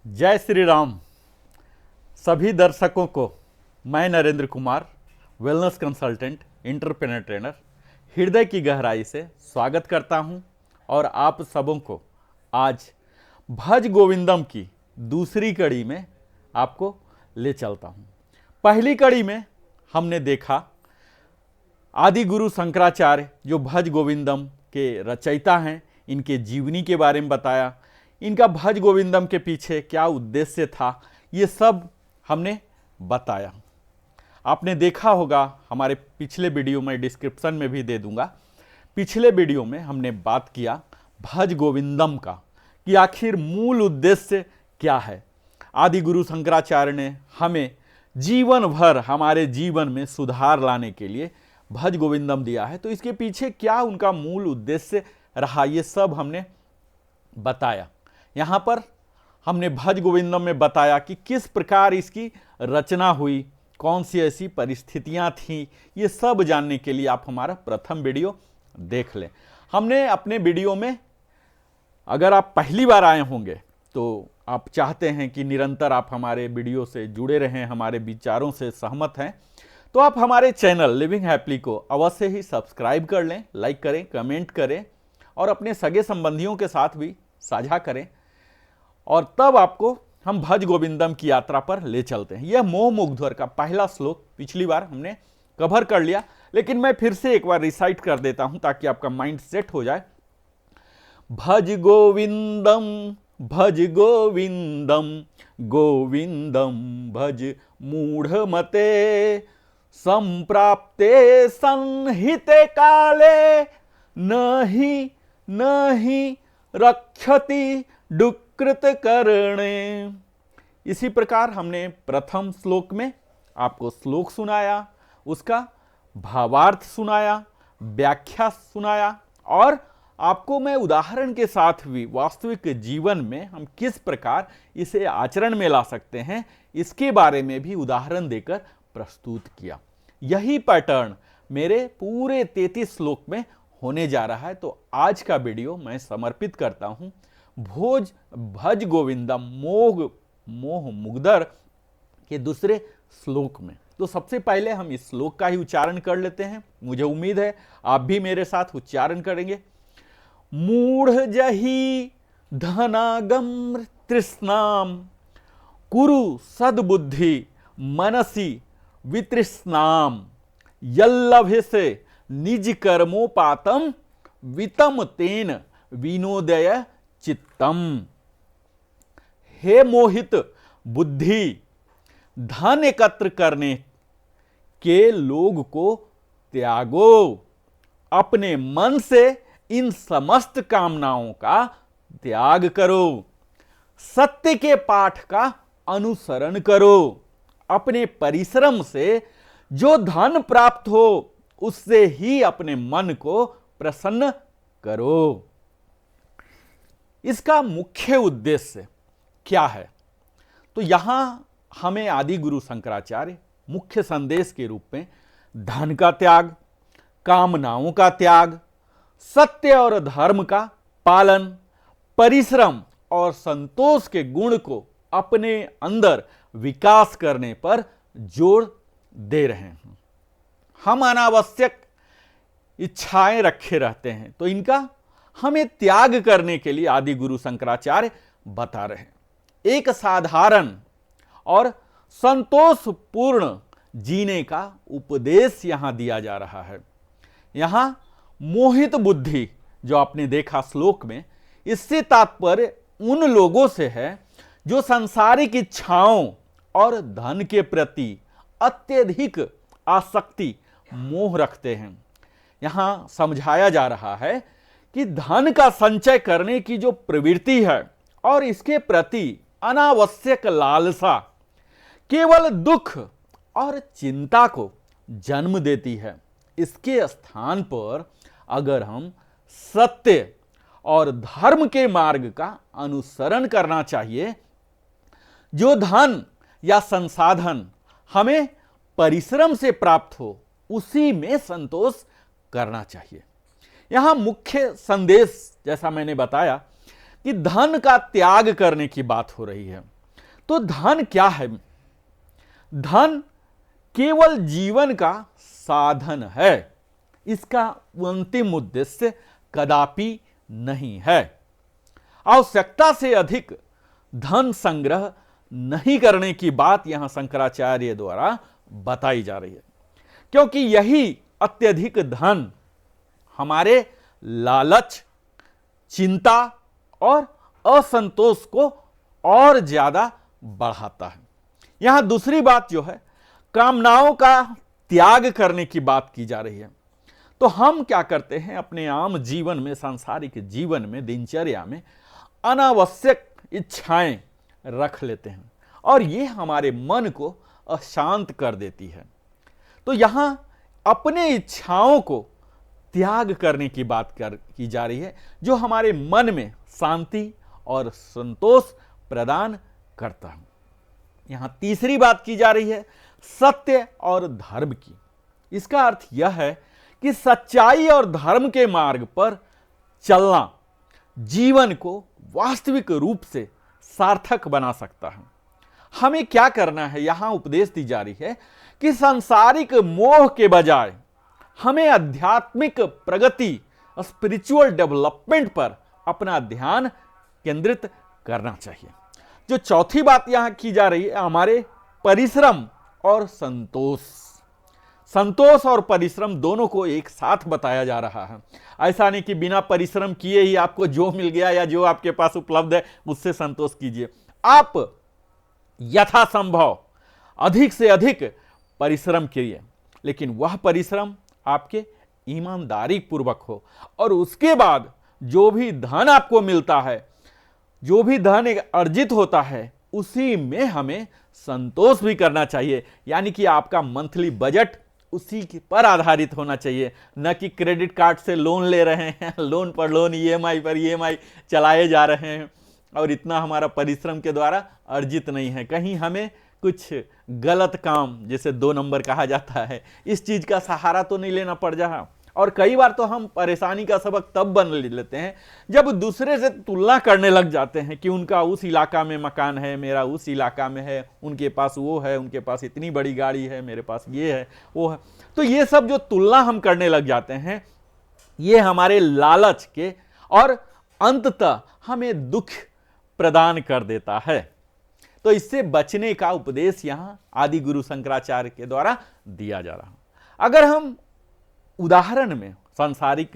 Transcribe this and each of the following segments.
जय श्री राम। सभी दर्शकों को मैं Narendra Kumar, wellness consultant, entrepreneur trainer, हृदय की गहराई से स्वागत करता हूं और आप सबों को आज भज गोविंदम की दूसरी कड़ी में आपको ले चलता हूं। पहली कड़ी में हमने देखा आदि गुरु शंकराचार्य जो भज गोविंदम के रचयिता हैं, इनके जीवनी के बारे में बताया, इनका भज गोविंदम के पीछे क्या उद्देश्य था, ये सब हमने बताया। आपने देखा होगा, हमारे पिछले वीडियो में डिस्क्रिप्शन में भी दे दूंगा। पिछले वीडियो में हमने बात किया भज गोविंदम का कि आखिर मूल उद्देश्य क्या है। आदि गुरु शंकराचार्य ने हमें जीवन भर हमारे जीवन में सुधार लाने के लिए भज गोविंदम दिया है, तो इसके पीछे क्या उनका मूल उद्देश्य रहा, ये सब हमने बताया। यहाँ पर हमने भज गोविंदम में बताया कि किस प्रकार इसकी रचना हुई, कौन सी ऐसी परिस्थितियाँ थीं, ये सब जानने के लिए आप हमारा प्रथम वीडियो देख लें। हमने अपने वीडियो में, अगर आप पहली बार आए होंगे तो आप चाहते हैं कि निरंतर आप हमारे वीडियो से जुड़े रहें, हमारे विचारों से सहमत हैं, तो आप हमारे चैनल लिविंग हैप्पी को अवश्य ही सब्सक्राइब कर लें, लाइक करें, कमेंट करें और अपने सगे संबंधियों के साथ भी साझा करें, और तब आपको हम भज गोविंदम की यात्रा पर ले चलते हैं। यह मोह मुग्धर का पहला श्लोक पिछली बार हमने कवर कर लिया, लेकिन मैं फिर से एक बार रिसाइट कर देता हूं ताकि आपका माइंड सेट हो जाए। भज गोविंदम भज गोविंदम, गोविंदम भज मूढ़ मते, संप्राप्ते संहिते काले, नहीं नहीं रक्षति दुकृत करणे। इसी प्रकार हमने प्रथम श्लोक में आपको श्लोक सुनाया, उसका भावार्थ सुनाया, व्याख्या सुनाया, और आपको मैं उदाहरण के साथ भी वास्तविक जीवन में हम किस प्रकार इसे आचरण में ला सकते हैं, इसके बारे में भी उदाहरण देकर प्रस्तुत किया। यही पैटर्न मेरे पूरे 33 श्लोक में होने जा रहा है। तो आज का वीडियो मैं समर्पित करता हूं भज गोविंदम मोह मुग्धर के दूसरे श्लोक में। तो सबसे पहले हम इस श्लोक का ही उच्चारण कर लेते हैं। मुझे उम्मीद है आप भी मेरे साथ उच्चारण करेंगे। मूढ़ जहि धनागम तृष्णाम, कुरु सद्बुद्धि मनसि वितृष्णाम, यल्लभेसे निज कर्मोपातम, वितम तेन विनोदय चित्तम। हे मोहित बुद्धि, धन एकत्र करने के लोग को त्यागो, अपने मन से इन समस्त कामनाओं का त्याग करो, सत्य के पाठ का अनुसरण करो, अपने परिश्रम से जो धन प्राप्त हो उससे ही अपने मन को प्रसन्न करो। इसका मुख्य उद्देश्य क्या है? तो यहां हमें आदि गुरु शंकराचार्य मुख्य संदेश के रूप में धन का त्याग, कामनाओं का त्याग, सत्य और धर्म का पालन, परिश्रम और संतोष के गुण को अपने अंदर विकास करने पर जोर दे रहे हैं। हम अनावश्यक इच्छाएं रखे रहते हैं, तो इनका हमें त्याग करने के लिए आदि गुरु शंकराचार्य बता रहे हैं। एक साधारण और संतोषपूर्ण जीने का उपदेश यहां दिया जा रहा है। यहां मोहित बुद्धि जो आपने देखा श्लोक में, इससे तात्पर्य उन लोगों से है जो सांसारिक इच्छाओं और धन के प्रति अत्यधिक आसक्ति, मोह रखते हैं। यहां समझाया जा रहा है कि धन का संचय करने की जो प्रवृत्ति है और इसके प्रति अनावश्यक लालसा केवल दुख और चिंता को जन्म देती है। इसके स्थान पर अगर हम सत्य और धर्म के मार्ग का अनुसरण करना चाहिए, जो धन या संसाधन हमें परिश्रम से प्राप्त हो उसी में संतोष करना चाहिए। यहां मुख्य संदेश, जैसा मैंने बताया, कि धन का त्याग करने की बात हो रही है। तो धन क्या है? धन केवल जीवन का साधन है, इसका अंतिम उद्देश्य कदापि नहीं है। आवश्यकता से अधिक धन संग्रह नहीं करने की बात यहां शंकराचार्य द्वारा बताई जा रही है, क्योंकि यही अत्यधिक धन हमारे लालच, चिंता और असंतोष को और ज्यादा बढ़ाता है। यहां दूसरी बात जो है, कामनाओं का त्याग करने की बात की जा रही है। तो हम क्या करते हैं अपने आम जीवन में, सांसारिक जीवन में, दिनचर्या में अनावश्यक इच्छाएं रख लेते हैं और ये हमारे मन को अशांत कर देती है। तो यहां अपने इच्छाओं को त्याग करने की बात की जा रही है, जो हमारे मन में शांति और संतोष प्रदान करता है। यहां तीसरी बात की जा रही है सत्य और धर्म की। इसका अर्थ यह है कि सच्चाई और धर्म के मार्ग पर चलना जीवन को वास्तविक रूप से सार्थक बना सकता है। हमें क्या करना है? यहां उपदेश दी जा रही है कि सांसारिक मोह के बजाय हमें आध्यात्मिक प्रगति, स्पिरिचुअल डेवलपमेंट पर अपना ध्यान केंद्रित करना चाहिए। जो चौथी बात यहां की जा रही है, हमारे परिश्रम और संतोष। संतोष और परिश्रम दोनों को एक साथ बताया जा रहा है। ऐसा नहीं कि बिना परिश्रम किए ही आपको जो मिल गया या जो आपके पास उपलब्ध है उससे संतोष कीजिए। आप यथासंभव अधिक से अधिक परिश्रम कीजिए, लेकिन वह परिश्रम आपके ईमानदारी पूर्वक हो, और उसके बाद जो भी धन आपको मिलता है, जो भी धन अर्जित होता है, उसी में हमें संतोष भी करना चाहिए। यानी कि आपका मंथली बजट उसी पर आधारित होना चाहिए, न कि क्रेडिट कार्ड से लोन ले रहे हैं, लोन पर लोन, ईएमआई पर ईएमआई चलाए जा रहे हैं और इतना हमारा परिश्रम के द्वारा अर्जित नहीं है। कहीं हमें कुछ गलत काम, जैसे 2 नंबर कहा जाता है, इस चीज का सहारा तो नहीं लेना पड़ जा। और कई बार तो हम परेशानी का सबक तब बन लेते हैं जब दूसरे से तुलना करने लग जाते हैं कि उनका उस इलाका में मकान है, मेरा उस इलाका में है, उनके पास वो है, उनके पास इतनी बड़ी गाड़ी है, मेरे पास ये है, वो है। तो ये सब जो तुलना हम करने लग जाते हैं, ये हमारे लालच के और अंततः हमें दुख प्रदान कर देता है। तो इससे बचने का उपदेश यहां आदि गुरु शंकराचार्य के द्वारा दिया जा रहा है। अगर हम उदाहरण में सांसारिक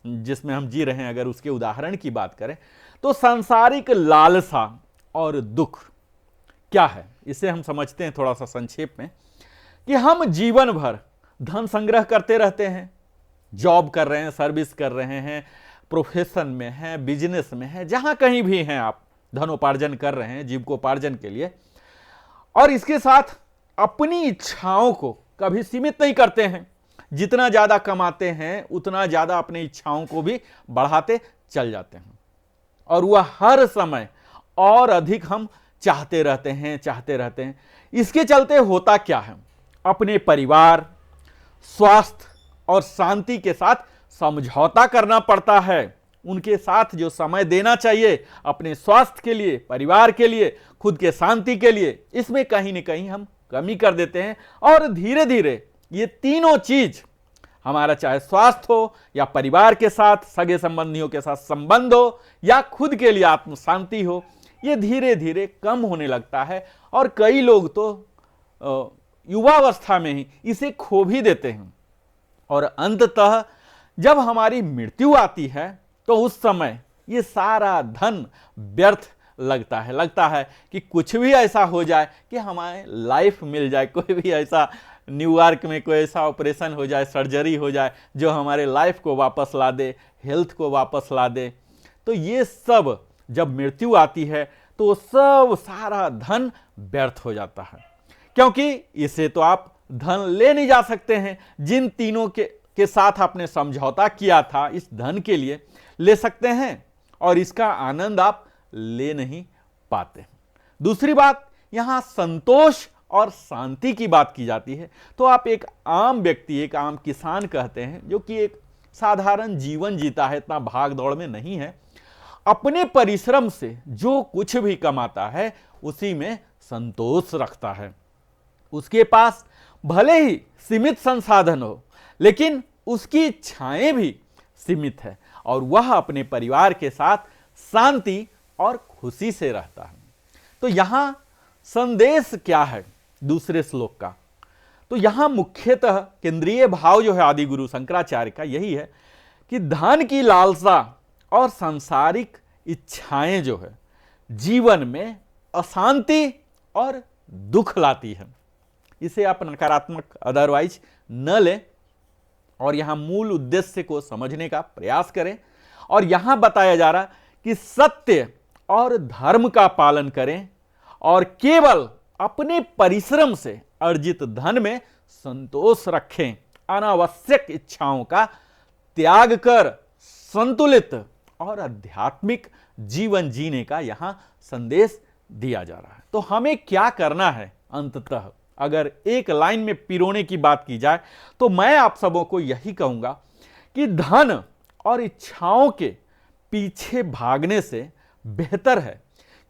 जिसमें हम जी रहे हैं, अगर उसके उदाहरण की बात करें, तो सांसारिक लालसा और दुख क्या है, इसे हम समझते हैं थोड़ा सा संक्षेप में। कि हम जीवन भर धन संग्रह करते रहते हैं, जॉब कर रहे हैं, सर्विस कर रहे हैं, प्रोफेशन में हैं, बिजनेस में हैं, जहां कहीं भी हैं, आप धनोपार्जन कर रहे हैं जीविकोपार्जन के लिए, और इसके साथ अपनी इच्छाओं को कभी सीमित नहीं करते हैं। जितना ज्यादा कमाते हैं उतना ज्यादा अपनी इच्छाओं को भी बढ़ाते चल जाते हैं, और वह हर समय और अधिक हम चाहते रहते हैं। इसके चलते होता क्या है, अपने परिवार, स्वास्थ्य और शांति के साथ समझौता करना पड़ता है। उनके साथ जो समय देना चाहिए अपने स्वास्थ्य के लिए, परिवार के लिए, खुद के शांति के लिए, इसमें कहीं न कहीं हम कमी कर देते हैं। और धीरे धीरे ये तीनों चीज, हमारा चाहे स्वास्थ्य हो या परिवार के साथ, सगे संबंधियों के साथ संबंध हो, या खुद के लिए आत्म शांति हो, ये धीरे धीरे कम होने लगता है। और कई लोग तो युवावस्था में ही इसे खो भी देते हैं, और अंततः जब हमारी मृत्यु आती है तो उस समय ये सारा धन व्यर्थ लगता है कि कुछ भी ऐसा हो जाए कि हमारे लाइफ मिल जाए, कोई भी ऐसा न्यूयॉर्क में कोई ऐसा ऑपरेशन हो जाए, सर्जरी हो जाए जो हमारे लाइफ को वापस ला दे, हेल्थ को वापस ला दे। तो ये सब जब मृत्यु आती है तो सब सारा धन व्यर्थ हो जाता है, क्योंकि इसे तो आप धन ले नहीं जा सकते हैं। जिन तीनों के साथ आपने समझौता किया था इस धन के लिए, ले सकते हैं, और इसका आनंद आप ले नहीं पाते। दूसरी बात, यहां संतोष और शांति की बात की जाती है। तो आप एक आम व्यक्ति, एक आम किसान कहते हैं, जो कि एक साधारण जीवन जीता है, इतना भाग दौड़ में नहीं है, अपने परिश्रम से जो कुछ भी कमाता है उसी में संतोष रखता है। उसके पास भले ही सीमित संसाधन हो, लेकिन उसकी इच्छाएं भी सीमित है और वह अपने परिवार के साथ शांति और खुशी से रहता है। तो यहां संदेश क्या है दूसरे श्लोक का? तो यहां मुख्यतः केंद्रीय भाव जो है आदि गुरु शंकराचार्य का यही है कि धन की लालसा और सांसारिक इच्छाएं जो है जीवन में अशांति और दुख लाती है। इसे आप नकारात्मक अदरवाइज न लें और यहां मूल उद्देश्य को समझने का प्रयास करें। और यहां बताया जा रहा कि सत्य और धर्म का पालन करें और केवल अपने परिश्रम से अर्जित धन में संतोष रखें। अनावश्यक इच्छाओं का त्याग कर संतुलित और आध्यात्मिक जीवन जीने का यहां संदेश दिया जा रहा है। तो हमें क्या करना है अंततः? अगर एक लाइन में पिरोने की बात की जाए तो मैं आप सबों को यही कहूंगा कि धन और इच्छाओं के पीछे भागने से बेहतर है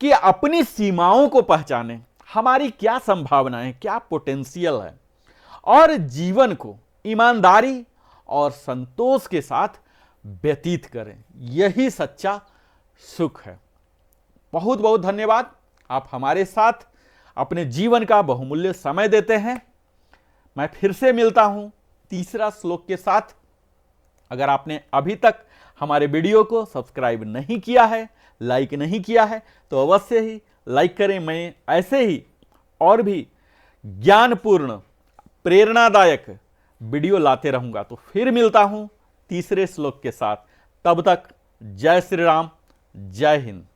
कि अपनी सीमाओं को पहचानें, हमारी क्या संभावनाएं, क्या पोटेंशियल है, और जीवन को ईमानदारी और संतोष के साथ व्यतीत करें। यही सच्चा सुख है। बहुत बहुत धन्यवाद, आप हमारे साथ अपने जीवन का बहुमूल्य समय देते हैं। मैं फिर से मिलता हूं तीसरा श्लोक के साथ। अगर आपने अभी तक हमारे वीडियो को सब्सक्राइब नहीं किया है, लाइक नहीं किया है, तो अवश्य ही लाइक करें। मैं ऐसे ही और भी ज्ञानपूर्ण प्रेरणादायक वीडियो लाते रहूंगा। तो फिर मिलता हूं तीसरे श्लोक के साथ। तब तक जय श्री राम, जय हिंद।